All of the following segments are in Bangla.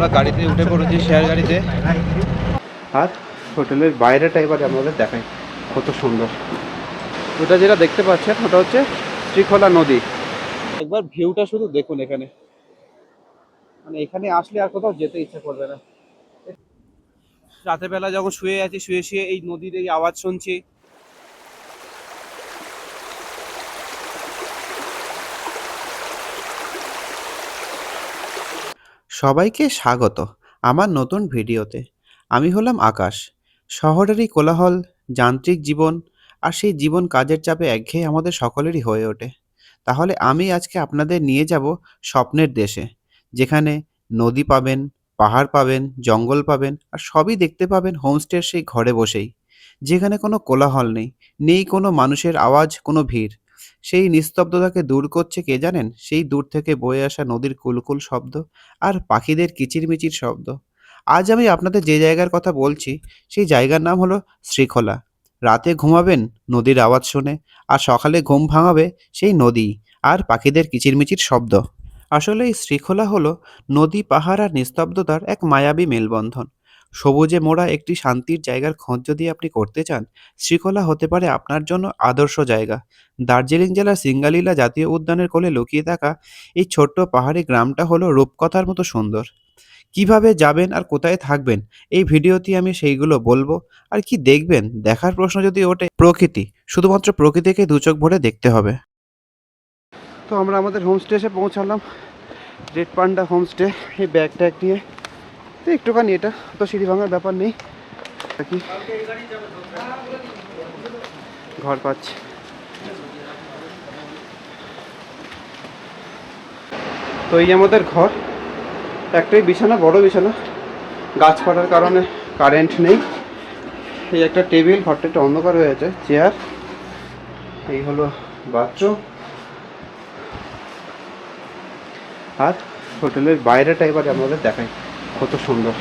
আমরা গাড়িতে উঠে পড়েছি, শেয়ার গাড়িতে। আর হোটেলের বাইরেটা এবার আমাদের দেখাই কত সুন্দর। ওটা যেটা দেখতে পাচ্ছেন ওটা হচ্ছে শ্রীখোলা নদী। একবার ভিউটা শুধু দেখুন এখানে, মানে এখানে আসলে আর কোথাও যেতে ইচ্ছা করবে না। রাতের বেলা যখন শুয়ে আছি, শুয়ে শুয়ে এই নদীর এই আওয়াজ শুনছি। সবাইকে স্বাগত আমার নতুন ভিডিওতে। আমি হলাম আকাশ। শহরেরই কোলাহল, যান্ত্রিক জীবন আর সেই জীবন কাজের চাপে একঘেয়ে আমাদের সকলেরই হয়ে ওঠে। তাহলে আমি আজকে আপনাদের নিয়ে যাব স্বপ্নের দেশে, যেখানে নদী পাবেন, পাহাড় পাবেন, জঙ্গল পাবেন আর সবই দেখতে পাবেন হোমস্টের সেই ঘরে বসেই। যেখানে কোনো কোলাহল নেই, নেই কোনো মানুষের আওয়াজ, কোনো ভিড়। সেই নিস্তব্ধতাকে দূর করছে কে জানেন? সেই দূর থেকে বয়ে আসা নদীর কুলকুল শব্দ আর পাখিদের কিচিরমিচির শব্দ। আজ আমি আপনাদের যে জায়গার কথা বলছি, সেই জায়গার নাম হলো শ্রীখোলা। রাতে ঘুমাবেন নদীর আওয়াজ শুনে, আর সকালে ঘুম ভাঙাবে সেই নদী আর পাখিদের কিচিরমিচির শব্দ। আসলে এই শ্রীখোলা হলো নদী, পাহাড় আর নিস্তব্ধতার এক মায়াবী মেলবন্ধন। সবুজে মোড়া একটি শান্তির জায়গার খোঁজ যদি আপনি করতে চান, শ্রীখোলা হতে পারে আপনার জন্য আদর্শ জায়গা। দার্জিলিং জেলার সিঙ্গালীলা জাতীয় উদ্যানের কোলে লুকিয়ে থাকা এই ছোট্ট পাহাড়ি গ্রামটা হলো রূপকথার মতো সুন্দর। কিভাবে যাবেন আর কোথায় থাকবেন, এই ভিডিওতে আমি সেইগুলো বলবো। আর কি দেখবেন, দেখার প্রশ্ন যদি ওঠে, প্রকৃতি, শুধুমাত্র প্রকৃতিকে দু চোখ ভরে দেখতে হবে। তো আমরা আমাদের হোমস্টে এসে পৌঁছালাম, রেড পান্ডা হোমস্টে। এই ব্যাগ ট্যাগ নিয়ে তো একটুখানি, এটা তো সিঁড়ি ভাঙার ব্যাপার নেই, কি ঘর পাচ্ছি। তো এই আমাদের ঘর, একটাই বিছানা, বড় বিছানা। গাছ কাটার কারণে কারেন্ট নেই। এই একটা টেবিল, ঘরটা একটু অন্ধকার হয়ে আছে, চেয়ার। এই হলো বাথরুম। আর হোটেলের বাইরেটা এবার আমাদের দেখাই কত সুন্দর।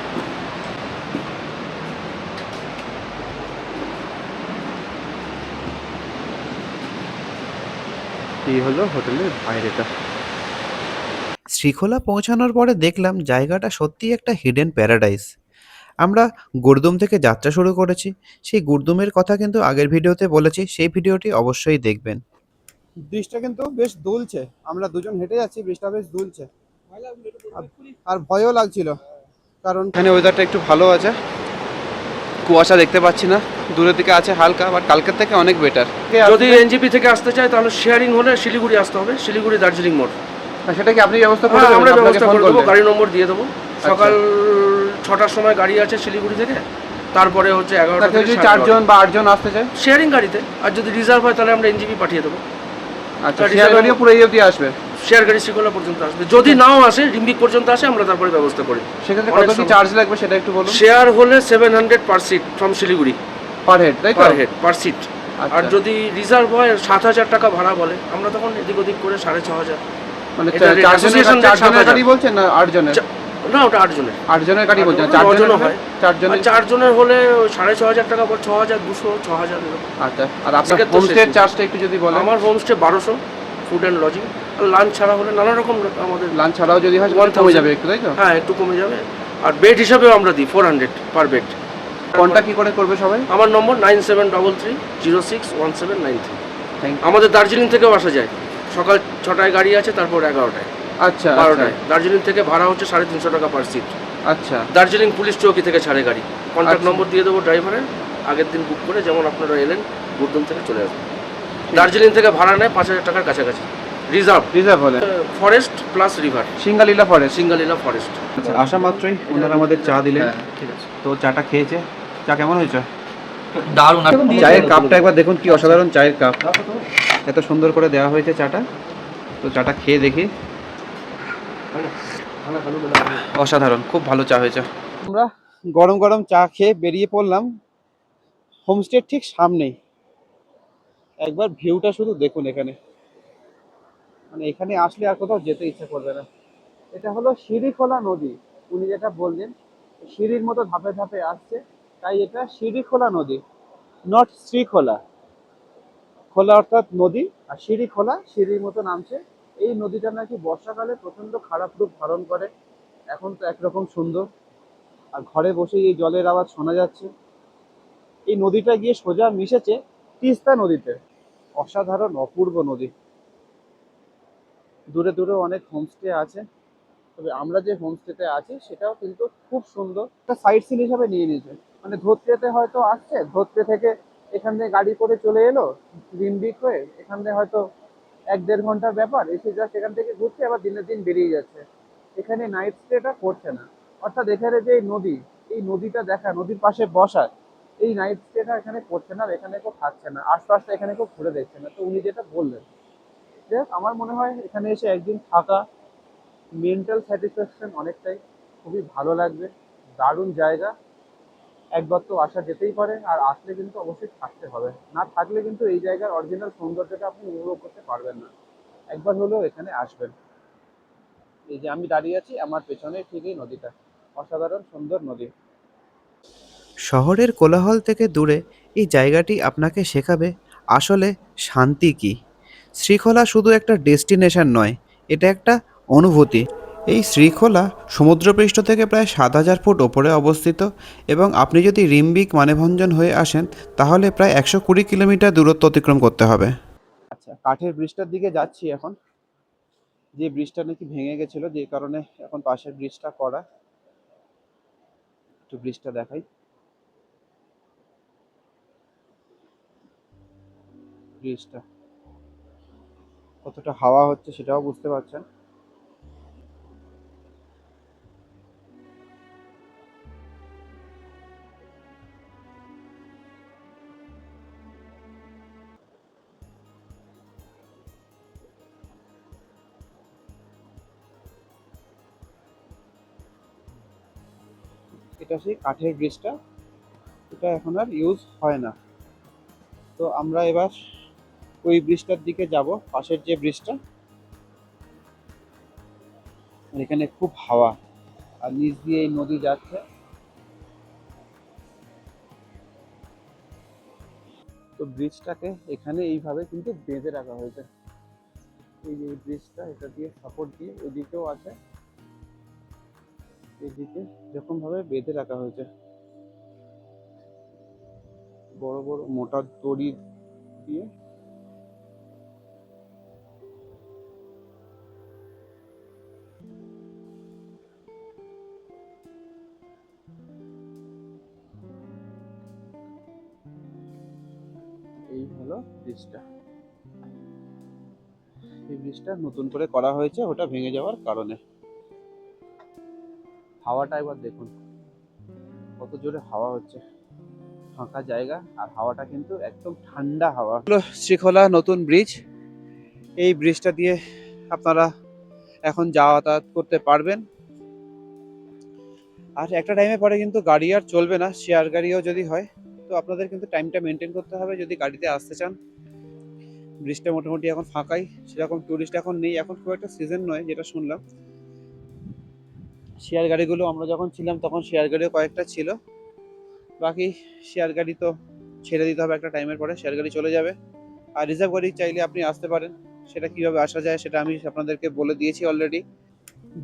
এই হলো হোটেলের বাইরেটা। শ্রীখোলা পৌঁছানোর পরে দেখলাম জায়গাটা সত্যিই একটা হিডেন প্যারাডাইস। আমরা গুরদুম থেকে যাত্রা শুরু করেছি। সেই গুরদুমের কথা কিন্তু আগের ভিডিওতে বলেছি, সেই ভিডিওটি অবশ্যই দেখবেন। বৃষ্টিটা কিন্তু বেশ দুলছে, আমরা দুজন হেঁটে যাচ্ছি, বৃষ্টিটা বেশ দুলছে। আর ভয়ও লাগছিল, কারণ এখানে ওয়েদারটা একটু ভালো আছে। কুয়াশা দেখতে পাচ্ছি না, দূরের দিকে আছে হালকা, বাট কালকের থেকে অনেক বেটার। যদি এনজিপি থেকে আসতে চায় তাহলে শেয়ারিং হলে শিলিগুড়ি আসতে হবে, শিলিগুড়ি দার্জিলিং মোড়। সেটা কি আপনি ব্যবস্থা করে হ্যাঁ, দেবেন? আমরা আপনাকে ব্যবস্থা ফোন করে দেবো, করলে? গাড়ি নম্বর দিয়ে দেবো। সকাল 6টার সময় গাড়ি আছে শিলিগুড়ি থেকে, তারপরে হচ্ছে 11টা কেউ থেকে যদি 11:30। 4 জন বা 8 জন আসতে চায় শেয়ারিং গাড়িতে, আর যদি রিজার্ভ হয় তাহলে আমরা এনজিপি পাঠিয়ে দেবো। আচ্ছা, শেয়ার গাড়িও পুরো এই অবধি আসবে? শেয়ার গাড়ি শ্রীকোলা পর্যন্ত আসবে, যদি নাও আসে রিম্বিক পর্যন্ত আসে, আমরা তারপরে ব্যবস্থা করি। সেক্ষেত্রে কত কি চার্জ লাগবে সেটা একটু বলুন। শেয়ার হলে 700 per seat from Siliguri, per head, তাই তো? Per head, per seat. আচ্ছা। আর যদি রিজার্ভ হয় 7,000 টাকা ভাড়া বলে, আমরা তখন এদিক ওদিক করে 6,500। মানে এটা association rate 4 জনের 7,000 গাড়ি বলছেন না 8 জনের? না, ওটা 8 জনের। 8 জনের গাড়ি বলছেন, 4 4 জনও জনের হয়। 4 জনের। 4 জনের হলে 6,500 টাকা পর 6,200, 6,000 এরকম। আচ্ছা, আর আপনার সেক্ষেত্রে হোমস্টে শেষ। চার্জটা একটু যদি বলেন। আমার হোমস্টে 1200, ফুড অ্যান্ড লজিং। আর লাঞ্চ ছাড়া হলে নানা রকম আমাদের। লাঞ্চ ছাড়াও যদি হয় 1000 কমে যাবে একটু, তাই তো? হ্যাঁ, একটু কমে যাবে। আর বেড হিসাবেও আমরা দিই 400 পার বেড। কোনটা কি করে করবে সবাই? আমার নম্বর 9733061793। Thank you. আমাদের দার্জিলিং থেকেও আসা যায়, সকাল 6টায় গাড়ি আছে, তারপর 11টায়, আচ্ছা 12টায়। দার্জিলিং থেকে ভাড়া হচ্ছে 350 টাকা পার সিট। আচ্ছা দার্জিলিং পুলিশ চৌকি থেকে ছাড়ে গাড়ি। কন্ট্যাক্ট আচ্ছা। নম্বর দিয়ে দেবো ড্রাইভারের, আগের দিন বুক করে, যেমন আপনারা এলেন গুরদুম থেকে চলে আসবেন। দার্জিলিং থেকে ভাড়া নেয় 5,000 টাকার কাছাকাছি। রিজার্ভ রিজার্ভ হলে forest plus river, Singalila forest. Singalila forest. আচ্ছা, আসা মাত্রই ওনারা আমাদের চা দিলেন। ঠিক আছে, তো চাটা খেয়েছে, চা কেমন হয়েছে? দারুণ। চায়ের কাপটা একবার দেখুন, কি অসাধারণ চায়ের কাপ, এত সুন্দর করে দেওয়া হয়েছে চাটা। তো চাটা খেয়ে দেখি। অসাধারণ, খুব ভালো চা হয়েছে। আমরা গরম গরম চা খেয়ে বেরিয়ে পড়লাম হোমস্টের ঠিক সামনেই। একবার ভিউটা শুধু দেখুন এখানে, মানে এখানে আসলে আর কোথাও যেতে ইচ্ছা করবে না। এটা হলো শিরিখোলা নদী। উনি যেটা বললেন, সিঁড়ির মতো ধাপে ধাপে আসছে, তাই এটা শিরিখোলা নদী, নট শ্রীখোলা। খোলা অর্থাৎ নদী, আর সিঁড়ি খোলা, সিঁড়ির মতো নামছে। এই নদীটা নাকি বর্ষাকালে প্রচন্ড খারাপ রূপ ধারণ করে, এখন তো একরকম সুন্দর, আর ঘরে বসেই এই জলের আওয়াজ শোনা যাচ্ছে। এই নদীটা গিয়ে সোজা মিশেছে তিস্তা নদীতে। অসাধারণ অপূর্ব নদী। দূরে দূরে অনেক হোমস্টে আছে, তবে আমরা যে হোমস্টেতে আছি সেটাও কিন্তু খুব সুন্দর, একটা সাইট সিন হিসাবে নিয়ে নিয়েছে। মানে ধোত্রেতে হয়তো আসছে, ধোত্রে থেকে এখান থেকে গাড়ি করে চলে এলো রিমবিক হয়ে, এখান থেকে হয়তো 1-1.5 ঘন্টার ব্যাপার, এসে জাস্ট এখান থেকে ঘুরছে, আবার দিনের দিন বেরিয়ে যাচ্ছে। এখানে নাইট স্টেটা করছে না। অর্থাৎ এখানে যে নদী, এই নদীটা দেখা, নদীর পাশে বসা, এই নাইট স্টেটা এখানে করছে না, আর এখানে কেউ থাকছে না, আশপাশটা এখানে কেউ ঘুরে দেখছে না। তো উনি যেটা বললেন, যে আমার মনে হয় এখানে এসে একদিন থাকা, মেন্টাল স্যাটিসফ্যাকশন অনেকটাই, খুবই ভালো লাগবে। দারুণ জায়গা, একবার তো আসা যেতেই পারে, আর আসলে কিন্তু অবশ্যই থাকতে হবে। না থাকলে কিন্তু এই জায়গার অরিজিনাল সৌন্দর্যটা আপনি উপভোগ করতে পারবেন না। একবার হলেও এখানে আসবেন। এই যে আমি দাঁড়িয়ে আছি, আমার পেছনে ঠিকই নদীটা, অসাধারণ সুন্দর নদী। শহরের কোলাহল থেকে দূরে এই জায়গাটি আপনাকে শেখাবে আসলে শান্তি কী। শ্রীখোলা শুধু একটা ডেস্টিনেশন নয়, এটা একটা অনুভূতি। এই শ্রীখোলা সমুদ্রপৃষ্ঠ থেকে প্রায় 7,000 ফুট ওপরে অবস্থিত, এবং আপনি যদি রিম্বিক মানেভঞ্জন হয়ে আসেন তাহলে প্রায় 120 কিলোমিটার দূরত্ব অতিক্রম করতে হবে। আচ্ছা, কাঠের ব্রিজটার দিকে যাচ্ছি এখন। যে ব্রিজটা নাকি ভেঙে গেছিল, যে কারণে এখন পাশের ব্রিজটা করা। একটু ব্রিজটা দেখাই। ব্রিজটা কতটা হাওয়া হচ্ছে সেটাও বুঝতে পারছেন। এটা সেই কাঠের ব্রিজটা, এটা এখন আর ইউজ হয় না। তো আমরা এবার ওই ব্রিজটার দিকে যাব, পাশের যে ব্রিজটা, এখানে খুব হাওয়া, আর নিচ দিয়ে এই নদী যাচ্ছে। তো ব্রিজটাকে এখানে এইভাবে কিন্তু বেঁধে রাখা হয়েছে। এই যে ব্রিজটা, এটা দিয়ে সাপোর্ট দিয়ে ওইদিকেও আছে, এদিকে এরকম ভাবে বেঁধে রাখা হয়েছে বড় বড় মোটা দড়ি দিয়ে। এই হলো ব্রিজটা। এই ব্রিজটা নতুন করে করা হয়েছে ওটা ভেঙে যাওয়ার কারণে। হাওয়াটা একবার দেখুন, কত জোরে হাওয়া হচ্ছে। ফাঁকা জায়গা, আর হাওয়াটা কিন্তু একদম ঠান্ডা হাওয়া। শ্রীখোলা নতুন ব্রিজ, এই ব্রিজটা দিয়ে আপনারা এখন যাতায়াত করতে পারবেন। আর একটা টাইমে পরে কিন্তু গাড়ি আর চলবে না, শেয়ার গাড়িও যদি হয়, তো আপনাদের কিন্তু টাইমটা মেনটেন করতে হবে যদি গাড়িতে আসতে চান। ব্রিজটা মোটামুটি এখন ফাঁকাই, সেরকম টুরিস্ট এখন নেই, এখন খুব একটা সিজন নয় যেটা শুনলাম। শেয়ার গাড়িগুলো আমরা যখন ছিলাম তখন শেয়ার গাড়িও কয়েকটা ছিল, বাকি শেয়ার গাড়ি তো ছেড়ে দিতে হবে একটা টাইমের পরে, শেয়ার গাড়ি চলে যাবে। আর রিজার্ভ গাড়ি চাইলে আপনি আসতে পারেন, সেটা কিভাবে আসা যায় সেটা আমি আপনাদেরকে বলে দিয়েছি অলরেডি।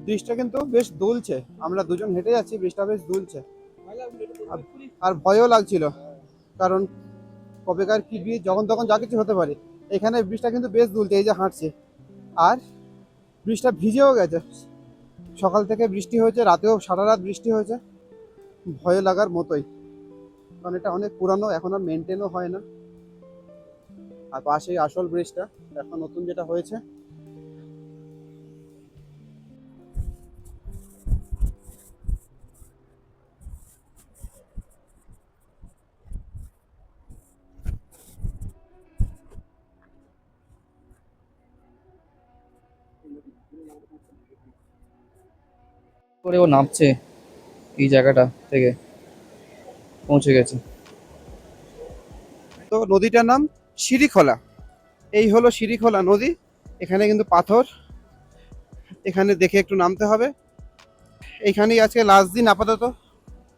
ব্রিজটা কিন্তু বেশ দুলছে, আমরা দুজন হেঁটে যাচ্ছি, ব্রিজটা বেশ দুলছে। আর ভয়ও লাগছিল, কারণ কবেকার কি ব্রিজ যখন তখন যা কিছু হতে পারে। এখানে ব্রিজটা কিন্তু বেশ দুলছে, এই যে হাঁটছে। আর ব্রিজটা ভিজেও গেছে, সকাল থেকে বৃষ্টি হয়েছে, রাতেও সারা রাত বৃষ্টি হয়েছে। ভয় লাগার মতোই, কারণ এটা অনেক পুরানো, এখন আর মেনটেনও হয় না। আর পাশেই আসল ব্রিজটা, এখন নতুন যেটা হয়েছে। করে ও নামছে এই জায়গাটা থেকে, পৌঁছে গেছে। তো নদীটার নাম শিরিখোলা। এই হলো শিরিখোলা নদী। এখানে কিন্তু পাথর, এখানে দেখে একটু নামতে হবে। এইখানেই আজকে লাস্ট দিন আপাতত।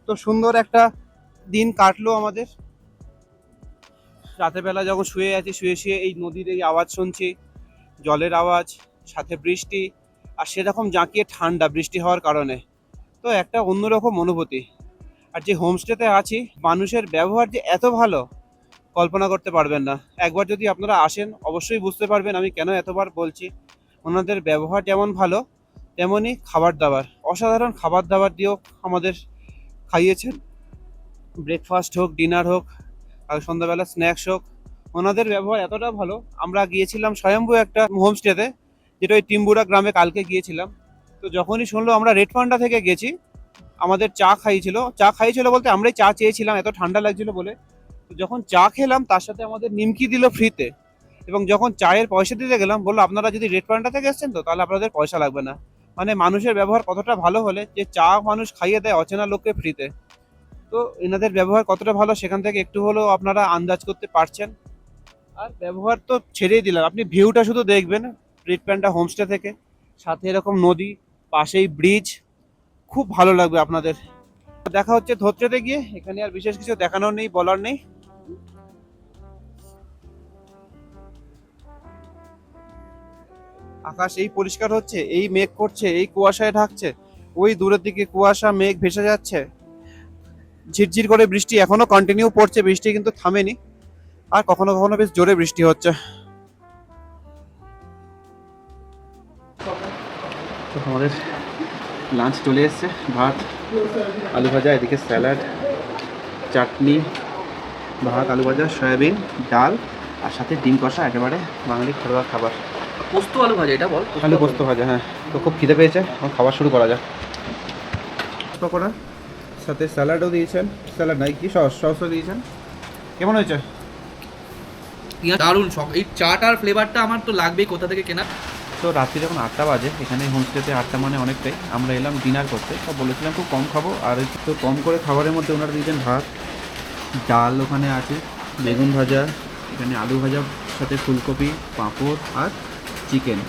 তো সুন্দর একটা দিন কাটলো আমাদের। রাতের বেলা যখন শুয়ে আছি, শুয়ে শুয়ে এই নদীর এই আওয়াজ শুনছি, জলের আওয়াজ, সাথে বৃষ্টি, আর সেরকম জাঁকিয়ে ঠান্ডা বৃষ্টি হওয়ার কারণে। তো একটা অন্যরকম অনুভূতি। আর যে হোমস্টেতে আছি মানুষের ব্যবহার যে এত ভালো কল্পনা করতে পারবেন না। একবার যদি আপনারা আসেন অবশ্যই বুঝতে পারবেন আমি কেন এতবার বলছি। ওনাদের ব্যবহার যেমন ভালো তেমনই খাবার দাবার, অসাধারণ খাবার দাবার দিয়েও আমাদের খাইয়েছেন। ব্রেকফাস্ট হোক, ডিনার হোক, আর সন্ধ্যাবেলা স্ন্যাক্স হোক, ওনাদের ব্যবহার এতটা ভালো। আমরা গিয়েছিলাম স্বয়ম্ভু একটা হোমস্টেতে, যেটা ওই টিম্বুরা গ্রামে কালকে গিয়েছিলাম। তো যখনই শুনলো আমরা রেড পান্ডা থেকে গেছি, আমাদের চা খাইয়েছিল বলতে আমরাই চা চেয়েছিলাম, এত ঠান্ডা লাগছিল বলে। তো যখন চা খেলাম তার সাথে আমাদের নিমকি দিল ফ্রিতে, এবং যখন চায়ের পয়সা দিতে গেলাম বললো আপনারা যদি রেড পান্ডা থেকে এসেছেন তো তাহলে আপনাদের পয়সা লাগবে না। মানে মানুষের ব্যবহার কতটা ভালো হলে যে চা মানুষ খাইয়ে দেয় অচেনা লোককে ফ্রিতে। তো এনাদের ব্যবহার কতটা ভালো সেখান থেকে একটু হলেও আপনারা আন্দাজ করতে পারছেন। আর ব্যবহার তো ছেড়েই দিলাম, আপনি ভিউটা শুধু দেখবেন রেড প্যান্ডা হোমস্টে থেকে, সাথে এরকম নদী, পাশেই ব্রিজ, খুব ভালো লাগবে আপনাদের। দেখা হচ্ছে ধোত্রেতে গিয়ে। এখানে আর বিশেষ কিছু দেখানোর নেই, বলার নেই। আকাশ এই পরিষ্কার হচ্ছে, এই মেঘ করছে, এই কুয়াশায় ঢাকছে, ওই দূরের দিকে কুয়াশা মেঘ ভেসে যাচ্ছে, ঝিরঝির করে বৃষ্টি এখনো কন্টিনিউ পড়ছে, বৃষ্টি কিন্তু থামেনি, আর কখনো কখনো বেশ জোরে বৃষ্টি হচ্ছে। তো আমাদের লাঞ্চ চলে এসছে, ভাত, আলু ভাজা, এদিকে স্যালাড, চাটনি, ভাত, আলু ভাজা, সয়াবিন, ডাল, আর সাথে ডিম কষা, একেবারে বাঙালি ঘরোয়া খাবার। পোস্ত আলু ভাজা, এটা বল। আলু পোস্ত ভাজা, হ্যাঁ। তো খুব খিদে পেয়েছে, এখন খাবার শুরু করা যাক। পকোড়া, সাথে স্যালাডও দিয়েছেন, স্যালাড নাই কি সসও দিয়েছেন। কেমন হয়েছে? দারুণ শখ, এই চাটার ফ্লেভারটা আমার তো লাগবেই কোথা থেকে কেনা। তো রাত্রি যখন 8টা বাজে, এখানে হোমস্টেতে 8টা মানে অনেকটাই, আমরা এলাম ডিনার করতে। তো বলেছিলাম খুব কম খাবো, আর একটু কম করে খাবারের মধ্যে ওনারা দিয়েছেন ভাত, ডাল ওখানে আছে, বেগুন ভাজা, এখানে আলু ভাজা, সাথে ফুলকপি, পাঁপড় আর চিকেন,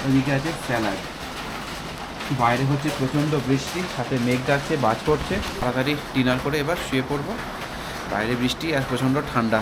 ওইদিকে আছে স্যালাড। বাইরে হচ্ছে প্রচণ্ড বৃষ্টি, সাথে মেঘ ডাকছে, বাজ পড়ছে। তাড়াতাড়ি ডিনার করে এবার শুয়ে পড়বো, বাইরে বৃষ্টি আর প্রচণ্ড ঠান্ডা।